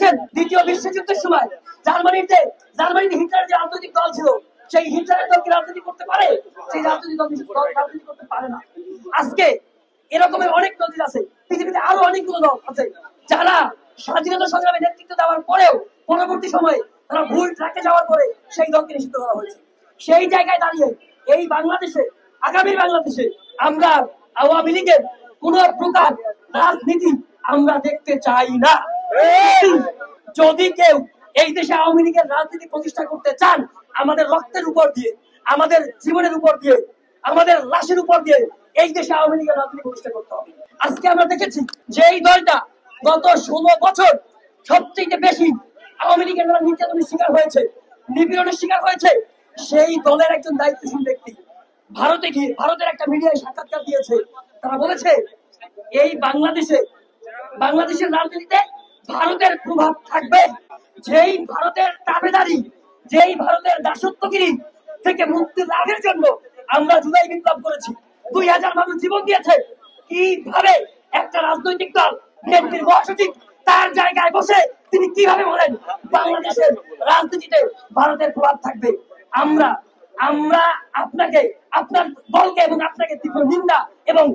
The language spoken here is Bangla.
দেখেন দ্বিতীয় বিশ্বযুদ্ধের সময় জার্মানিতে হিটলারের যে রাজনৈতিক দল ছিল, সেই হিটলারের দলকে রাজনীতি করতে পারে? সেই রাজনৈতিক দল রাজনীতি করতে পারে না। আজকে এরকমের অনেক নজির আছে, পৃথিবীতে আরো অনেকগুলো দল আছে যারা স্বাধীনতা সংগ্রামে নেতৃত্ব দেওয়ার পরেও পরবর্তী সময়ে তারা ভুল ট্র্যাকে যাওয়ার পরে সেই দলকে নিষিদ্ধ করা হয়েছে। সেই জায়গায় দাঁড়িয়ে এই বাংলাদেশে, আগামী বাংলাদেশে আমরা আওয়ামী লীগের কোন প্রকার রাজনীতি আমরা দেখতে চাই না। যদি কেউ এই দেশে আওয়ামী লীগের রাজনীতি প্রতিষ্ঠা করতে চান, আমাদের রক্তের উপর দিয়ে, আমাদের জীবনের উপর দিয়ে, আমাদের লাশের উপর দিয়ে এই দেশে আওয়ামী লীগের রাজনীতি প্রতিষ্ঠা করতে হবে। আজকে আমরা দেখেছি যে এই দলটা গত 16 বছর সবচেয়ে বেশি আওয়ামী লীগের দ্বারা নির্যাতনের শিকার হয়েছে, নিপীড়নের শিকার হয়েছে। সেই দলের একজন দায়িত্বশীল ব্যক্তি ভারতে গিয়ে ভারতের একটা মিডিয়ায় সাক্ষাৎকার দিয়েছে। তারা বলেছে এই বাংলাদেশের রাজনীতিতে ভারতের প্রভাব থাকবে। যেই ভারতের তাবেদারি, যেই ভারতের দাসত্বগিরি থেকে মুক্তি লাভের জন্য আমরা জুলাই বিপ্লব করেছি, 2000 মানুষ জীবন দিয়েছে। কিভাবে একটা রাজনৈতিক দল বিএনপির মহাসচিব তার জায়গায় বসে তিনি কিভাবে বলেন বাংলাদেশের রাজনীতিতে ভারতের প্রভাব থাকবে? আমরা আপনাকে, আপনার দলকে এবং আপনাকে তীব্র নিন্দা এবং